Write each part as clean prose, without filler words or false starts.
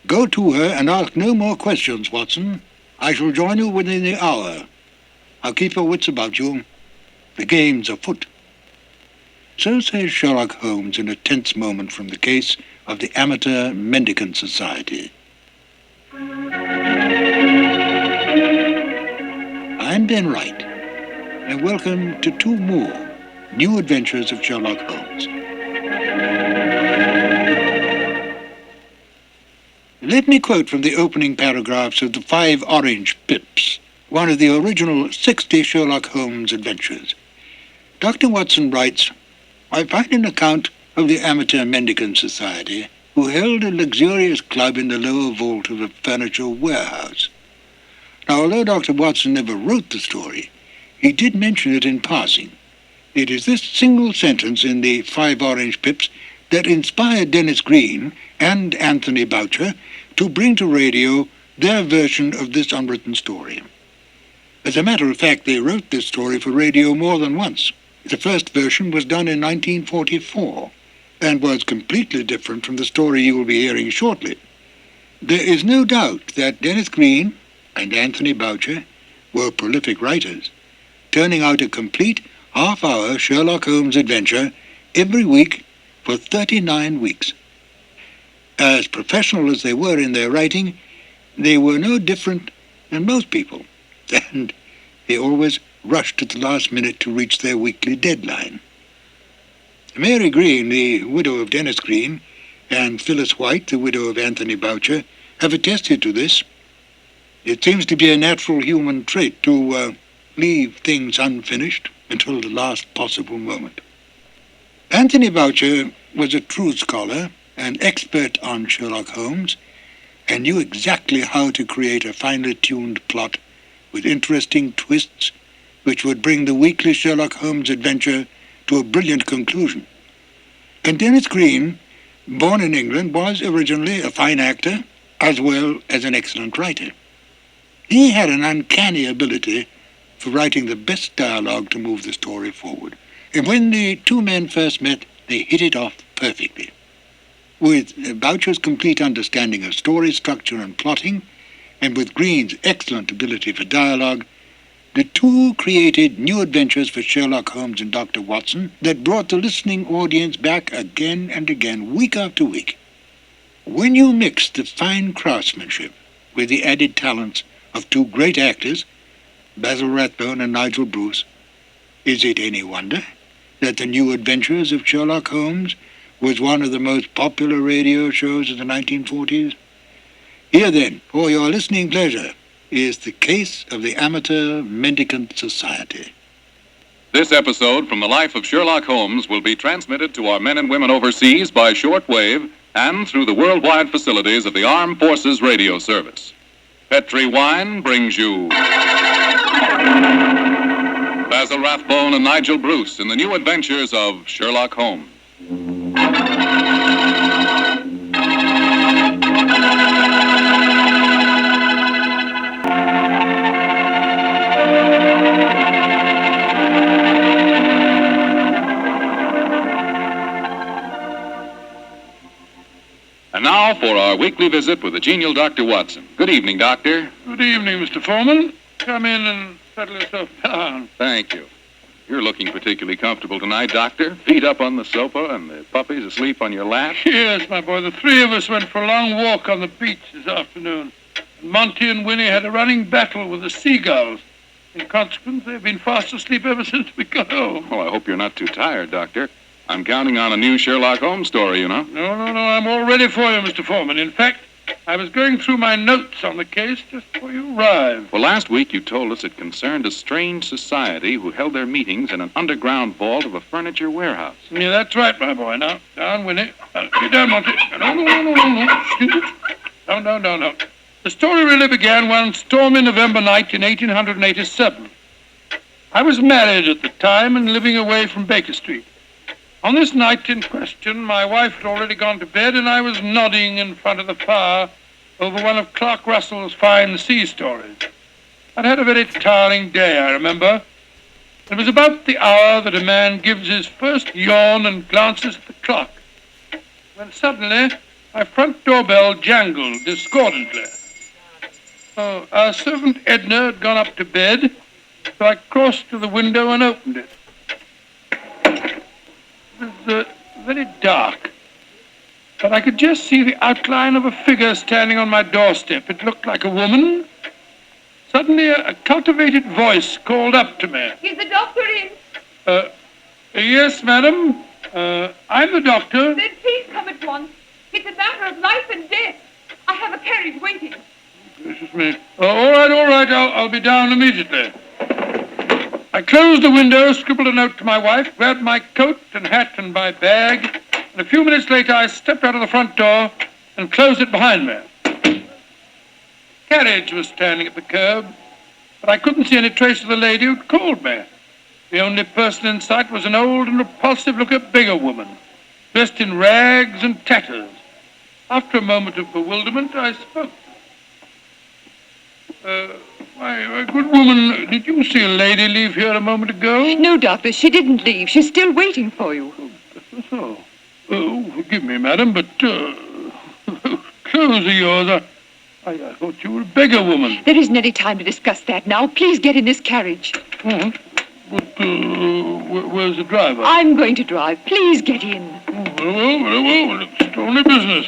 Go to her and ask no more questions, Watson. I shall join you within the hour. I'll keep your wits about you. The game's afoot. So says Sherlock Holmes in a tense moment from the case of the Amateur Mendicant Society. I'm Ben Wright, and welcome to two more new adventures of Sherlock Holmes. Let me quote from the opening paragraphs of the 5 Orange Pips, one of the original 60 Sherlock Holmes adventures. Dr. Watson writes, I find an account of the Amateur Mendicant Society, who held a luxurious club in the lower vault of a furniture warehouse. Now, although Dr. Watson never wrote the story, he did mention it in passing. It is this single sentence in the 5 Orange Pips that inspired Dennis Green and Anthony Boucher to bring to radio their version of this unwritten story. As a matter of fact, they wrote this story for radio more than once. The first version was done in 1944 and was completely different from the story you will be hearing shortly. There is no doubt that Dennis Green and Anthony Boucher were prolific writers, turning out a complete half-hour Sherlock Holmes adventure every week for 39 weeks. As professional as they were in their writing, they were no different than most people, and they always rushed at the last minute to reach their weekly deadline. Mary Green, the widow of Dennis Green, and Phyllis White, the widow of Anthony Boucher, have attested to this. It seems to be a natural human trait to leave things unfinished until the last possible moment. Anthony Boucher was a true scholar, an expert on Sherlock Holmes, and knew exactly how to create a finely tuned plot with interesting twists which would bring the weekly Sherlock Holmes adventure to a brilliant conclusion. And Dennis Green, born in England, was originally a fine actor as well as an excellent writer. He had an uncanny ability for writing the best dialogue to move the story forward. And when the two men first met, they hit it off perfectly. With Boucher's complete understanding of story structure and plotting, and with Green's excellent ability for dialogue, the two created new adventures for Sherlock Holmes and Dr. Watson that brought the listening audience back again and again, week after week. When you mix the fine craftsmanship with the added talents of two great actors, Basil Rathbone and Nigel Bruce, is it any wonder that the new adventures of Sherlock Holmes was one of the most popular radio shows of the 1940s? Here then, for your listening pleasure, is the case of the Amateur Mendicant Society. This episode from the life of Sherlock Holmes will be transmitted to our men and women overseas by shortwave and through the worldwide facilities of the Armed Forces Radio Service. Petri Wine brings you Basil Rathbone and Nigel Bruce in the new adventures of Sherlock Holmes. And now for our weekly visit with the genial Dr. Watson. Good evening, Doctor. Good evening, Mr. Foreman. Come in and settle yourself down. Thank you. You're looking particularly comfortable tonight, Doctor. Feet up on the sofa and the puppies asleep on your lap. Yes, my boy. The three of us went for a long walk on the beach this afternoon. And Monty and Winnie had a running battle with the seagulls. In consequence, they've been fast asleep ever since we got home. Well, I hope you're not too tired, Doctor. I'm counting on a new Sherlock Holmes story, you know. No. I'm all ready for you, Mr. Foreman. In fact, I was going through my notes on the case just before you arrived. Well, last week you told us it concerned a strange society who held their meetings in an underground vault of a furniture warehouse. Yeah, that's right, my boy. Now, down, Winnie. Get down, Monty. No. The story really began one stormy November night in 1887. I was married at the time and living away from Baker Street. On this night in question, my wife had already gone to bed, and I was nodding in front of the fire over one of Clark Russell's fine sea stories. I'd had a very tiring day, I remember. It was about the hour that a man gives his first yawn and glances at the clock, when suddenly My front doorbell jangled discordantly. Oh, our servant Edna had gone up to bed, so I crossed to the window and opened it. It was very dark, but I could just see the outline of a figure standing on my doorstep. It looked like a woman. Suddenly, a cultivated voice called up to me. Is the doctor in? Yes, madam. I'm the doctor. Then please come at once. It's a matter of life and death. I have a carriage waiting. Gracious me. All right. I'll be down immediately. I closed the window, scribbled a note to my wife, grabbed my coat and hat and my bag, and a few minutes later I stepped out of the front door and closed it behind me. The carriage was standing at the curb, but I couldn't see any trace of the lady who'd called me. The only person in sight was an old and repulsive-looking beggar woman, dressed in rags and tatters. After a moment of bewilderment, I spoke. My good woman, did you see a lady leave here a moment ago? No, Doctor, she didn't leave. She's still waiting for you. Oh, forgive me, madam, but clothes of yours, I thought you were a beggar woman. There isn't any time to discuss that now. Please get in this carriage. But where's the driver? I'm going to drive. Please get in. Very well. It's only business.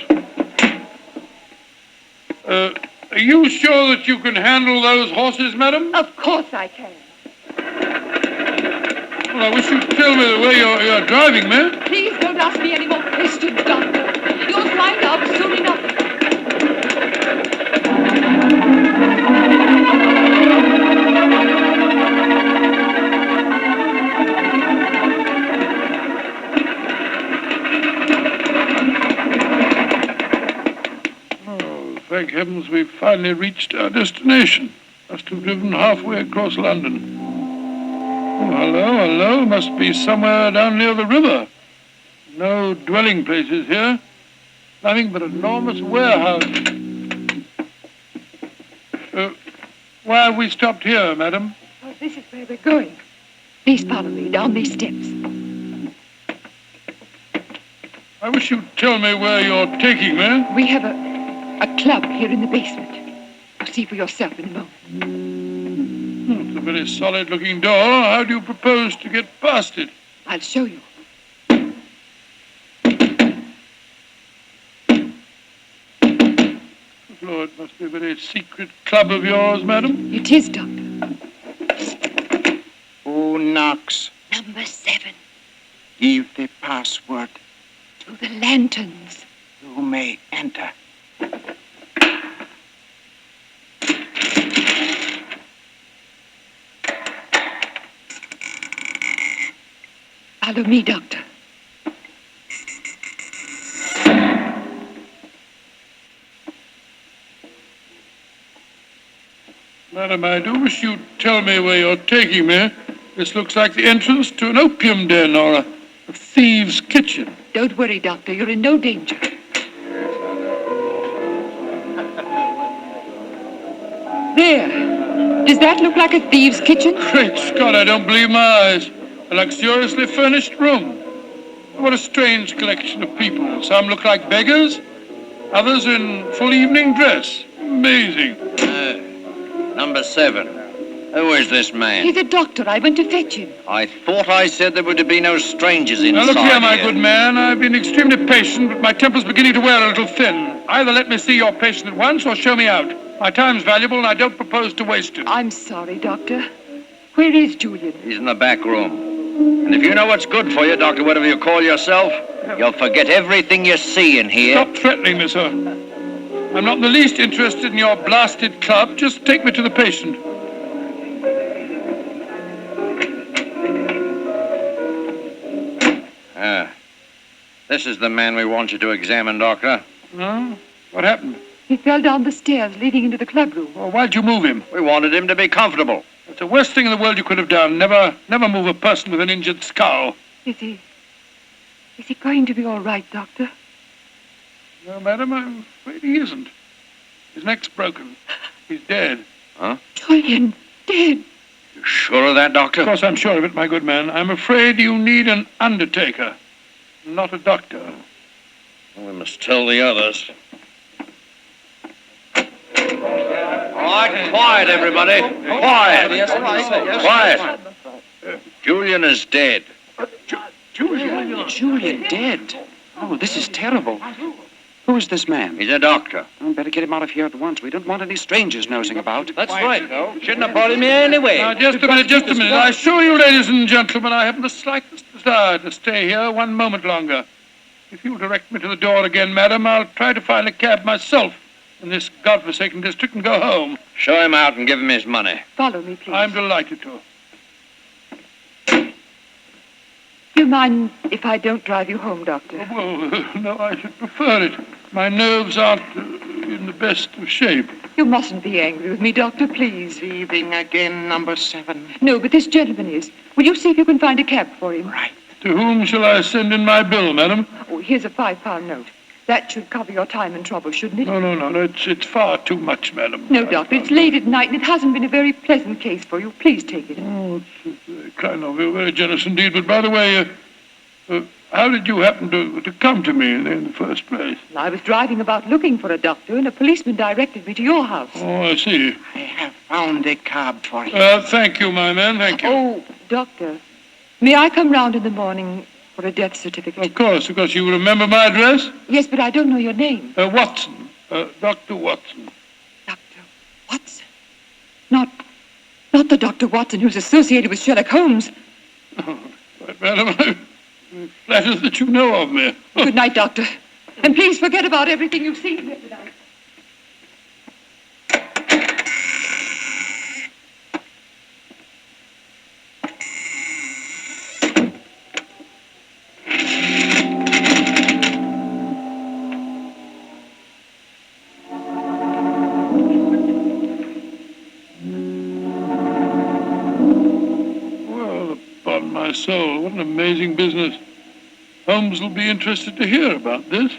Are you sure that you can handle those horses, madam? Of course I can. Well, I wish you'd tell me the way you're driving, ma'am. Please don't ask me any more questions, Doctor. You'll find out soon enough. Thank heavens we've finally reached our destination. Must have driven halfway across London. Oh, hello. Must be somewhere down near the river. No dwelling places here. Nothing but an enormous warehouse. Why have we stopped here, madam? Oh, this is where we're going. Please follow me down these steps. I wish you'd tell me where you're taking me. We have a club here in the basement. You'll see for yourself in a moment. It's a very solid-looking door. How do you propose to get past it? I'll show you. Lord, it must be a very secret club of yours, madam. It is, Doctor. Who knocks? Number 7. Give the password. To the lanterns. You may enter. Follow me, Doctor. Madam, I do wish you'd tell me where you're taking me. This looks like the entrance to an opium den or a thieves' kitchen. Don't worry, Doctor. You're in no danger. There. Does that look like a thieves' kitchen? Great Scott, I don't believe my eyes. A luxuriously furnished room. What a strange collection of people. Some look like beggars, others in full evening dress. Amazing. Number 7. Who is this man? He's a doctor. I went to fetch him. I thought I said there were to be no strangers inside. Now look here, my good man. I've been extremely patient, but my temper's beginning to wear a little thin. Either let me see your patient at once or show me out. My time's valuable and I don't propose to waste it. I'm sorry, Doctor. Where is Julian? He's in the back room. And if you know what's good for you, Doctor, whatever you call yourself, you'll forget everything you see in here. Stop threatening me, sir. I'm not in the least interested in your blasted club. Just take me to the patient. This is the man we want you to examine, Doctor. No? What happened? He fell down the stairs leading into the clubroom. Well, why'd you move him? We wanted him to be comfortable. It's the worst thing in the world you could have done. Never move a person with an injured skull. Is he going to be all right, Doctor? No, madam, I'm afraid he isn't. His neck's broken. He's dead. Huh? Julian, dead. You sure of that, Doctor? Of course I'm sure of it, my good man. I'm afraid you need an undertaker, not a doctor. We must tell the others. All right, quiet, everybody. Quiet. Quiet. Julian is dead. Julian dead? Oh, this is terrible. Who is this man? He's a doctor. Oh, better get him out of here at once. We don't want any strangers nosing about. That's right. Shouldn't have brought him here anyway. Now, just a minute. I assure you, ladies and gentlemen, I haven't the slightest desire to stay here one moment longer. If you direct me to the door again, madam, I'll try to find a cab myself in this godforsaken district and go home. Show him out and give him his money. Follow me, please. I'm delighted to. Do you mind if I don't drive you home, Doctor? Well, no, I should prefer it. My nerves aren't in the best of shape. You mustn't be angry with me, Doctor, please. Leaving again, number 7. No, but this gentleman is. Will you see if you can find a cab for him? Right. To whom shall I send in my bill, madam? Oh, here's a £5 note. That should cover your time and trouble, shouldn't it? No. It's far too much, madam. No, Doctor, it's late at night and it hasn't been a very pleasant case for you. Please take it. Oh, it's very kind of you, very generous indeed. But by the way, how did you happen to come to me in the first place? I was driving about looking for a doctor and a policeman directed me to your house. Oh, I see. I have found a cab for you. Thank you, my man, thank you. Oh, Doctor, may I come round in the morning for a death certificate? Of course, you remember my address? Yes, but I don't know your name. Watson, Dr. Watson. Dr. Watson? Not the Dr. Watson who's associated with Sherlock Holmes. Oh, right, madam, I'm flattered that you know of me. Good night, Doctor. And please forget about everything you've seen here tonight. My soul, what an amazing business. Holmes will be interested to hear about this.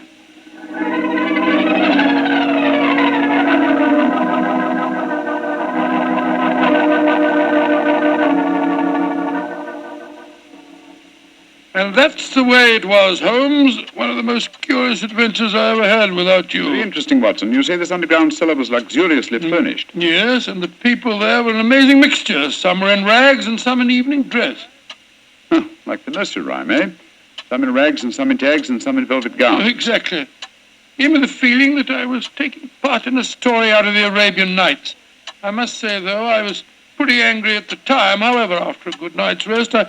And that's the way it was, Holmes. One of the most curious adventures I ever had without you. Very interesting, Watson. You say this underground cellar was luxuriously furnished. Yes, and the people there were an amazing mixture. Some were in rags and some in evening dress. Huh, like the nursery rhyme, eh? Some in rags and some in tags and some in velvet gowns. Oh, exactly. Gave me the feeling that I was taking part in a story out of the Arabian Nights. I must say, though, I was pretty angry at the time. However, after a good night's rest, I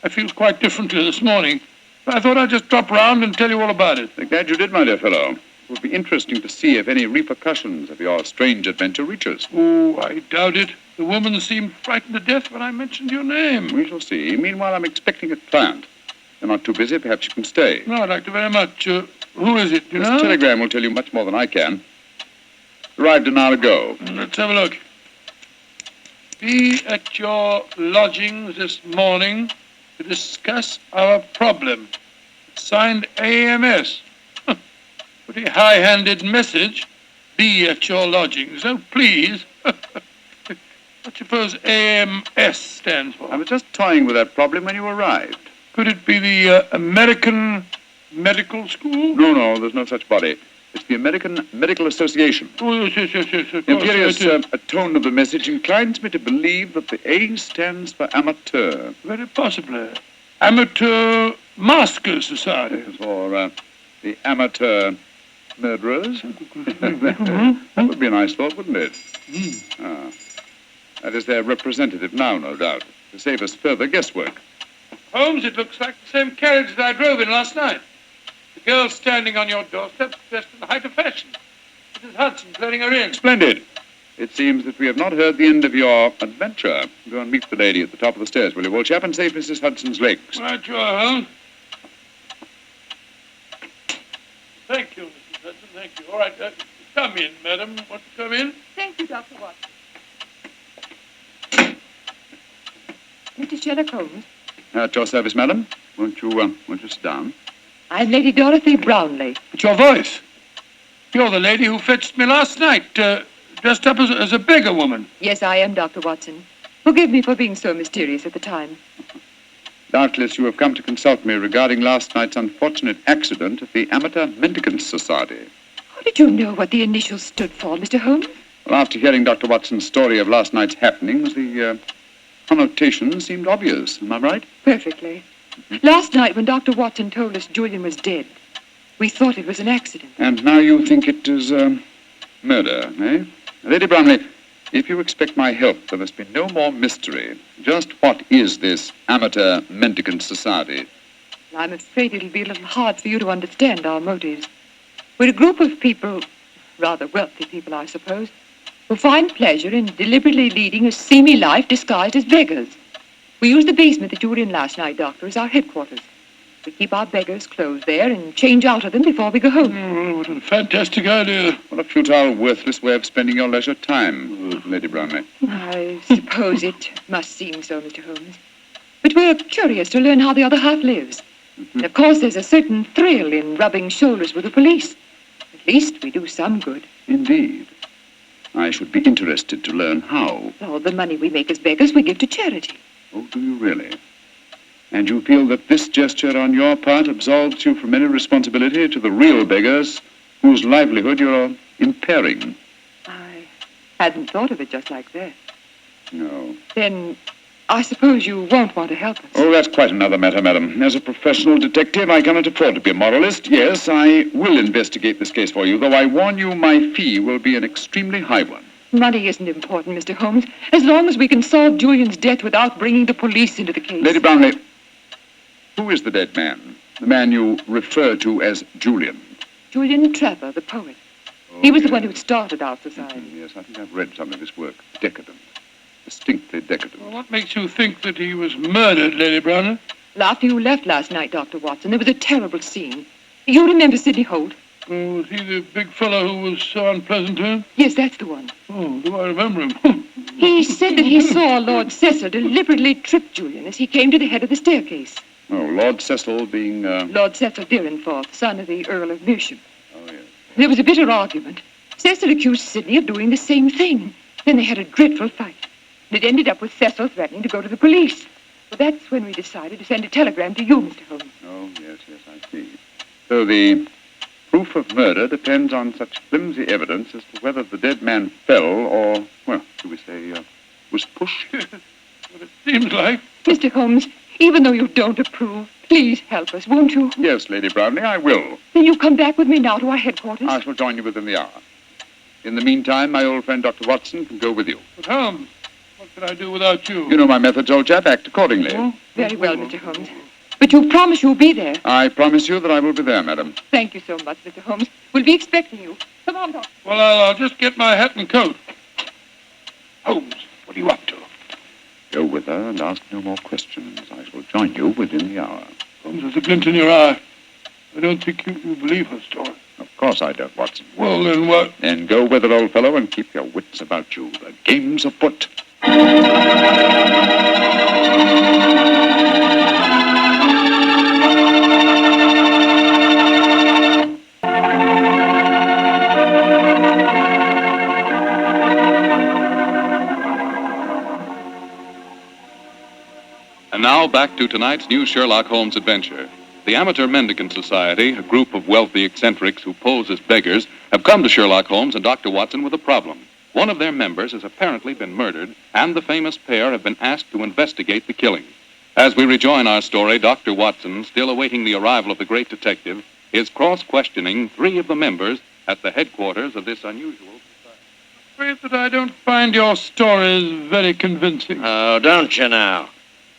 feel quite differently this morning. I thought I'd just drop round and tell you all about it. I'm glad you did, my dear fellow. It would be interesting to see if any repercussions of your strange adventure reach us. Oh, I doubt it. The woman seemed frightened to death when I mentioned your name. We shall see. Meanwhile, I'm expecting a client. You're not too busy. Perhaps you can stay. No, I'd like to very much. Who is it, do you This know? telegram will tell you much more than I can. Arrived an hour ago. Let's have a look. Be at your lodgings this morning to discuss our problem. Signed AMS. Pretty high-handed message. Be at your lodgings. Oh, please. What suppose AMS stands for? I was just toying with that problem when you arrived. Could it be the American Medical School? No, there's no such body. It's the American Medical Association. Oh, yes. Of The course, imperious it is. tone of the message inclines me to believe that the A stands for amateur. Very possibly. Amateur Masker Society. Or the amateur murderers. That would be a nice thought, wouldn't it? Ah. That is their representative now, no doubt, to save us further guesswork. Holmes, it looks like the same carriage that I drove in last night. The girl standing on your doorstep, dressed in the height of fashion. Mrs. Hudson's letting her in. Splendid. It seems that we have not heard the end of your adventure. Go and meet the lady at the top of the stairs, will you, old chap, and save Mrs. Hudson's legs. Right you are, Holmes. Thank you, Mrs. Hudson, thank you. All right, come in, madam. Want to come in? Thank you, Dr. Watson. Mr. Sherlock Holmes, At your service, madam. Won't you sit down? I'm Lady Dorothy Brownlee. It's your voice. You're the lady who fetched me last night, dressed up as a beggar woman. Yes, I am, Dr. Watson. Forgive me for being so mysterious at the time. Doubtless you have come to consult me regarding last night's unfortunate accident at the Amateur Mendicant Society. How did you know what the initials stood for, Mr. Holmes? Well, after hearing Dr. Watson's story of last night's happenings, the connotation seemed obvious. Am I right? Perfectly. Last night, when Dr. Watson told us Julian was dead, we thought it was an accident. And now you think it is murder, eh? Lady Bromley, if you expect my help, there must be no more mystery. Just what is this Amateur Mendicant Society? I'm afraid it'll be a little hard for you to understand our motives. We're a group of people, rather wealthy people, I suppose, who find pleasure in deliberately leading a seamy life disguised as beggars. We use the basement that you were in last night, Doctor, as our headquarters. We keep our beggars' clothes there and change out of them before we go home. Oh, what a fantastic idea. What a futile, worthless way of spending your leisure time, Lady Bromley. I suppose it must seem so, Mr. Holmes. But we're curious to learn how the other half lives. And of course, there's a certain thrill in rubbing shoulders with the police. At least we do some good. Indeed. I should be interested to learn how. All the money we make as beggars we give to charity. Oh, do you really? And you feel that this gesture on your part absolves you from any responsibility to the real beggars whose livelihood you're impairing? I hadn't thought of it just like that. No. Then I suppose you won't want to help us. Oh, that's quite another matter, madam. As a professional detective, I cannot afford to be a moralist. Yes, I will investigate this case for you, though I warn you my fee will be an extremely high one. Money isn't important, Mr. Holmes, as long as we can solve Julian's death without bringing the police into the case. Lady Brownlee, who is the dead man? The man you refer to as Julian? Julian Trevor, the poet. Oh, He was the yes. one who started our society. Yes, I think I've read some of his work. Decadent. Distinctly decadent. Well, what makes you think that he was murdered, Lady Browner? Well, after you left last night, Dr. Watson, there was a terrible scene. You remember Sidney Holt? Oh, was he the big fellow who was so unpleasant to him? Yes, that's the one. Oh, do I remember him? He said that he saw Lord Cecil deliberately trip Julian as he came to the head of the staircase. Oh, Lord Cecil being, Lord Cecil Deerenforth, son of the Earl of Meersham. Oh, yes. There was a bitter argument. Cecil accused Sidney of doing the same thing. Then they had a dreadful fight. It ended up with Cecil threatening to go to the police. Well, that's when we decided to send a telegram to you, Mr. Holmes. Oh, yes, I see. So the proof of murder depends on such flimsy evidence as to whether the dead man fell or, well, shall we say, was pushed? What it seems like. Mr. Holmes, even though you don't approve, please help us, won't you? Yes, Lady Brownlee, I will. Then you come back with me now to our headquarters? I shall join you within the hour. In the meantime, my old friend Dr. Watson can go with you. But Holmes, what can I do without you? You know my methods, old chap. Act accordingly. Oh? Very well, Mr. Holmes. But you promise you'll be there. I promise you that I will be there, madam. Thank you so much, Mr. Holmes. We'll be expecting you. Come on, Doctor. Well, I'll just get my hat and coat. Holmes, what are you up to? Go with her and ask no more questions. I shall join you within the hour. Holmes, there's a glint in your eye. I don't think you believe her story. Of course I don't, Watson. Well, then what? Then go with it, old fellow, and keep your wits about you. The game's afoot. And now back to tonight's new Sherlock Holmes adventure. The Amateur Mendicant Society, a group of wealthy eccentrics who pose as beggars, have come to Sherlock Holmes and Dr. Watson with a problem. One of their members has apparently been murdered, and the famous pair have been asked to investigate the killing. As we rejoin our story, Dr. Watson, still awaiting the arrival of the great detective, is cross-questioning three of the members at the headquarters of this unusual society. I'm afraid that I don't find your stories very convincing. Oh, don't you now?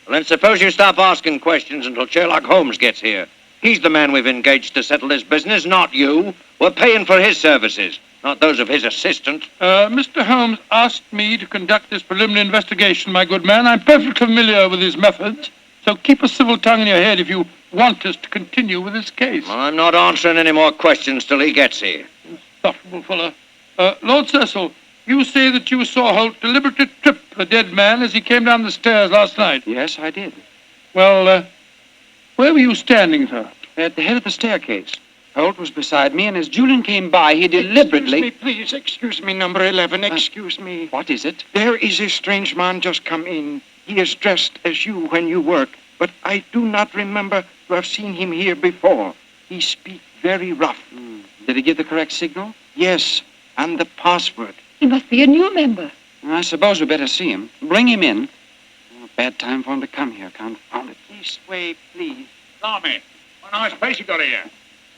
Well, then suppose you stop asking questions until Sherlock Holmes gets here. He's the man we've engaged to settle this business, not you. We're paying for his services, not those of his assistant. Mr. Holmes asked me to conduct this preliminary investigation, my good man. I'm perfectly familiar with his methods, so keep a civil tongue in your head if you want us to continue with this case. I'm not answering any more questions till he gets here. Insufferable fellow. Lord Cecil, you say that you saw Holt deliberately trip the dead man as he came down the stairs last night. Yes, I did. Well, where were you standing, sir? At the head of the staircase. Holt was beside me, and as Julian came by, he deliberately... Excuse me, number 11, excuse me. What is it? There is a strange man just come in. He is dressed as you when you work. but I do not remember to have seen him here before. He speaks very rough. Did he give the correct signal? Yes, and the password. He must be a new member. I suppose we better see him. Bring him in. Oh, bad time for him to come here, confound it. This way, please. Tommy, what a nice place you got here.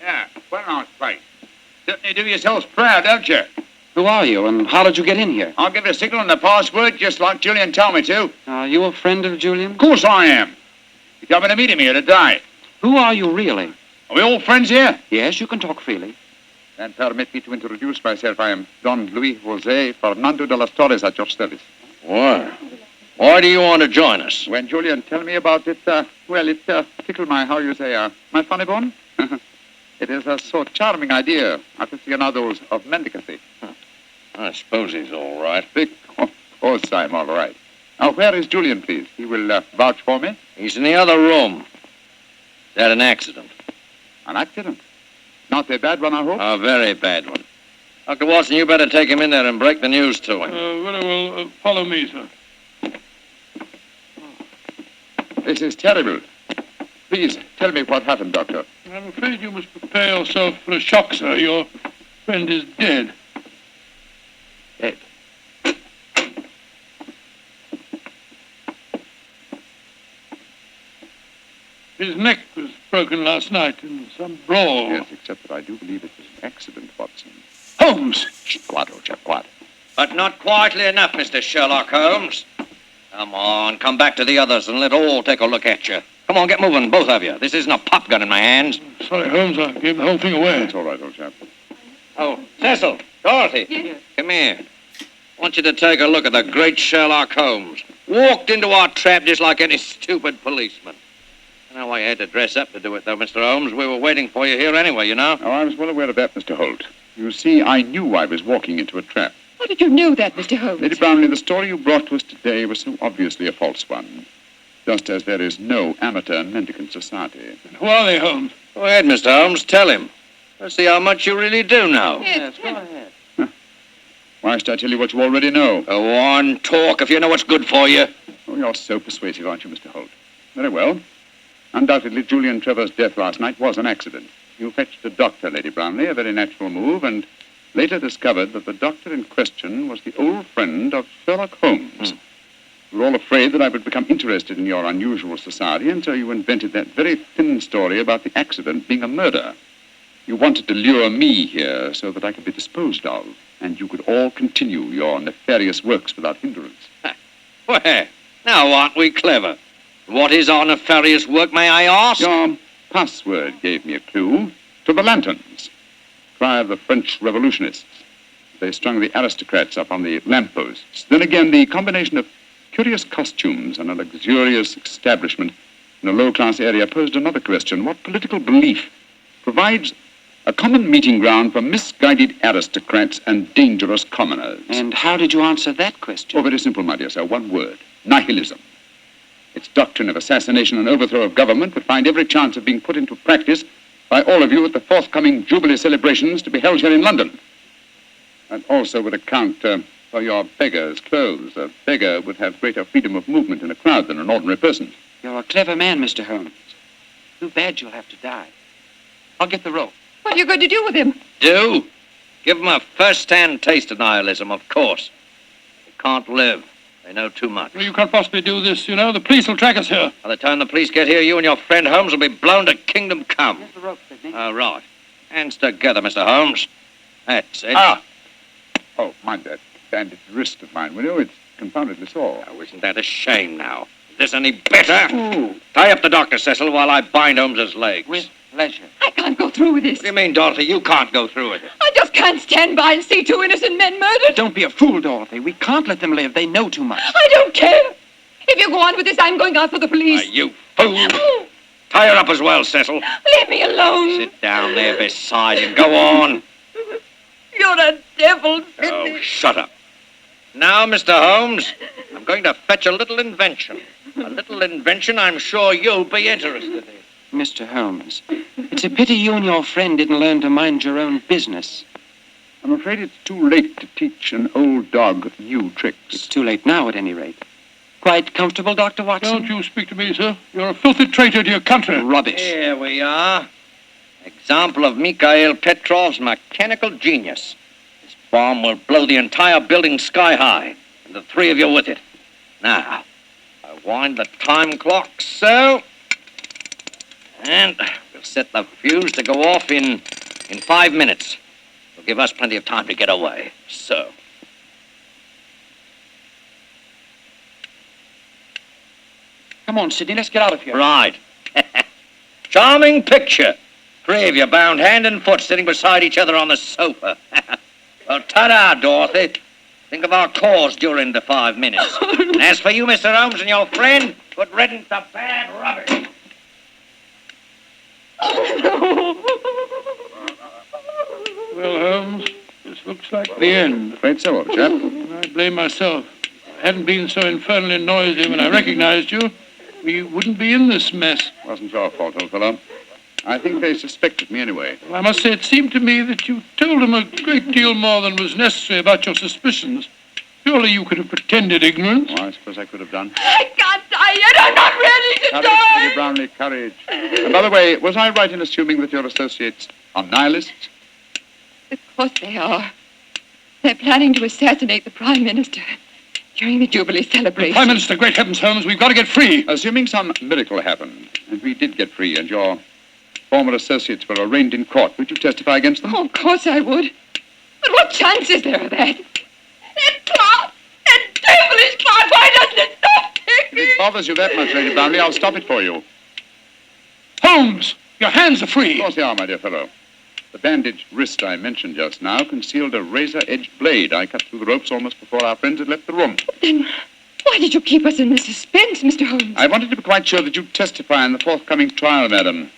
Yeah, quite a nice place. Certainly do yourselves proud, don't you? Who are you, and how did you get in here? I'll give the signal and the password just like Julian told me to. Are you a friend of Julian? Of course I am. He's coming to meet him here today. Who are you really? Are we all friends here? Yes, you can talk freely. Then permit me to introduce myself. I am Don Luis Jose Fernando de las Torres at your service. Why? Why do you want to join us? When Julian tell me about it, it tickled my, my funny bone. It is a so charming idea, aficionados of mendicancy. I suppose he's all right. Of course I'm all right. Now, where is Julian, please? He will vouch for me. He's in the other room. He had an accident. An accident? Not a bad one, I hope? A very bad one. Dr. Watson, you better take him in there and break the news to him. Very well. Follow me, sir. This is terrible. Please, tell me what happened, Doctor. I'm afraid you must prepare yourself for a shock, sir. Your friend is dead. Dead? His neck was broken last night in some brawl. Yes, except that I do believe it was an accident, Watson. Holmes! Shh, quiet, old chap, quiet. But not quietly enough, Mr. Sherlock Holmes. Come on, come back to the others and let all take a look at you. Come on, get moving, both of you. This isn't a pop gun in my hands. Sorry, Holmes, I gave the whole thing away. It's all right, old chap. Oh, Cecil, Dorothy, Yes. come here. I want you to take a look at the great Sherlock Holmes. Walked into our trap just like any stupid policeman. I know why you had to dress up to do it, though, Mr. Holmes. We were waiting for you here anyway, you know. Oh, I was well aware of that, Mr. Holt. You see, I knew I was walking into a trap. How did you know that, Mr. Holmes? Lady Brownlee, the story you brought to us today was so obviously a false one. Just as there is no amateur mendicant society. Who are they, Holmes? Go ahead, Mr. Holmes, tell him. Let's see how much you really do know. Yes, go ahead. Why should I tell you what you already know? Go on, talk if you know what's good for you. Oh, you're so persuasive, aren't you, Mr. Holt? Very well. Undoubtedly, Julian Trevor's death last night was an accident. You fetched a doctor, Lady Brownlee, a very natural move, and later discovered that the doctor in question was the old friend of Sherlock Holmes. You were all afraid that I would become interested in your unusual society, and so you invented that very thin story about the accident being a murder. You wanted to lure me here so that I could be disposed of, and you could all continue your nefarious works without hindrance. Well, now aren't we clever? What is our nefarious work, may I ask? Your password gave me a clue to the lanterns. Cry of the French revolutionists. They strung the aristocrats up on the lampposts. Then again, the combination of curious costumes and a luxurious establishment in a low-class area posed another question. What political belief provides a common meeting ground for misguided aristocrats and dangerous commoners? And how did you answer that question? Oh, very simple, my dear sir. One word. Nihilism. Its doctrine of assassination and overthrow of government would find every chance of being put into practice by all of you at the forthcoming Jubilee celebrations to be held here in London. And also would account for your beggar's clothes. A beggar would have greater freedom of movement in a crowd than an ordinary person. You're a clever man, Mr. Holmes. Too bad you'll have to die. I'll get the rope. What are you going to do with him? Do? Give them a first-hand taste of nihilism, of course. They can't live. They know too much. Well, you can't possibly do this, you know. The police will track us here. By the time the police get here, you and your friend Holmes will be blown to kingdom come. Here's the rope, Sidney. Right. Hands together, Mr. Holmes. That's it. Oh, mind that bandaged wrist of mine, will you? It's confoundedly sore. Oh, isn't that a shame now? Is this any better? Tie up the doctor, Cecil, while I bind Holmes's legs. With pleasure. I can't go through with this. What do you mean, Dorothy? You can't go through with it. I just can't stand by and see two innocent men murdered. Don't be a fool, Dorothy. We can't let them live. They know too much. I don't care. If you go on with this, I'm going out for the police. You fool. Tie her up as well, Cecil. Leave me alone. Sit down there beside him. Go on. You're a devil, Sidney. Oh, shut up. Now, Mr. Holmes, I'm going to fetch a little invention. A little invention I'm sure you'll be interested in. Mr. Holmes, it's a pity you and your friend didn't learn to mind your own business. I'm afraid it's too late to teach an old dog new It's tricks. too late now, at any rate. quite comfortable, Dr. Watson? Don't you speak to me, sir. You're a filthy traitor to your country. Rubbish. Here we are. Example of Mikhail Petrov's mechanical genius. This bomb will blow the entire building sky high, and the three of you with it. Now, I wind the time clock so, and we'll set the fuse to go off in 5 minutes. It'll give us plenty of time to get away. So. Come on, Sidney, let's get out of here. Right. Charming picture. Three of you bound hand and foot sitting beside each other on the sofa. Well, ta-da, Dorothy. Think of our cause during the 5 minutes. And as for you, Mr. Holmes, and your friend, good riddance to bad rubbish. Well, Holmes, this looks like the end. Afraid so, old chap. I blame myself. If I hadn't been so infernally noisy when I recognized you, we wouldn't be in this mess. Wasn't your fault, old fellow. I think they suspected me anyway. Well, I must say, it seemed to me that you told them a great deal more than was necessary about your suspicions. Surely you could have pretended ignorance. Oh, I suppose I could have done. I can't die yet. I'm not ready to Courage, Lady Brownlee, courage. And by the way, was I right in assuming that your associates are nihilists? Of course they are. They're planning to assassinate the Prime Minister during the Jubilee celebration. Prime Minister, great heavens, Holmes, we've got to get free. Assuming some miracle happened, and we did get free, and your former associates were arraigned in court, would you testify against them? Oh, of course I would. But what chance is there of that? That clock! That devilish clock! Why doesn't it stop If ticking? it bothers you that much, Lady Brownlee, I'll stop it for you. Holmes, your hands are Of free. course they are, my dear fellow. The bandaged wrist I mentioned just now concealed a razor-edged blade. I cut through the ropes almost before our friends had left the room. Then why did you keep us in this suspense, Mr. Holmes? I wanted to be quite sure that you'd testify in the forthcoming trial, madam.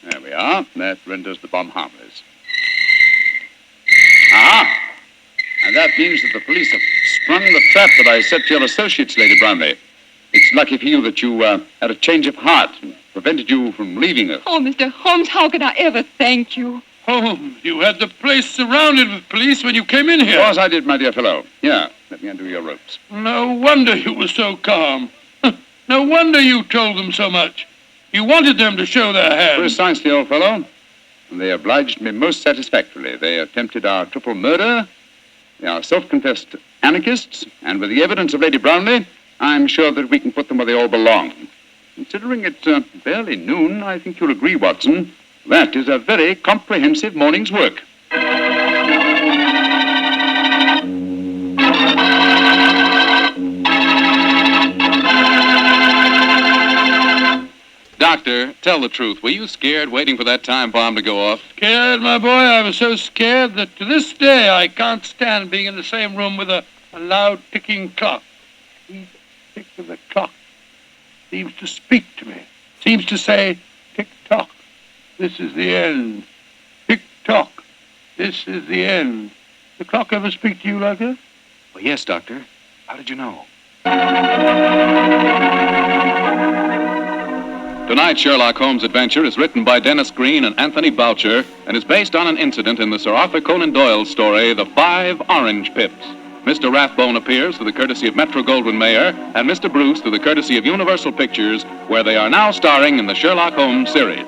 There we are. That renders the bomb harmless. Aha! And that means that the police have sprung the trap that I set for your associates, Lady Brownlee. It's lucky for you that you had a change of heart and prevented you from leaving us. Oh, Mr. Holmes, how can I ever thank you? Holmes, you had the place surrounded with police when you came in Of here. course I did, my dear fellow. Here, let me undo your ropes. No wonder you were so calm. No wonder you told them so much. You wanted them to show their hands. Precisely, old fellow. And they obliged me most satisfactorily. They attempted our triple murder. They are self-confessed anarchists. And with the evidence of Lady Brownlee, I'm sure that we can put them where they all belong. Considering it's barely noon, I think you'll agree, Watson. That is a very comprehensive morning's work. Doctor, tell the truth. Were you scared waiting for that time bomb to go off? Scared, my boy? I was so scared that to this day I can't stand being in the same room with a loud ticking clock. Each tick of the clock seems to speak to me. Seems to say, tick-tock, this is the end. Tick-tock, this is the end. The clock ever speak to you like that? Well, yes, Doctor. How did you know? Tonight's Sherlock Holmes adventure is written by Dennis Green and Anthony Boucher and is based on an incident in the Sir Arthur Conan Doyle story, The 5 Orange Pips. Mr. Rathbone appears through the courtesy of Metro-Goldwyn-Mayer and Mr. Bruce through the courtesy of Universal Pictures, where they are now starring in the Sherlock Holmes series.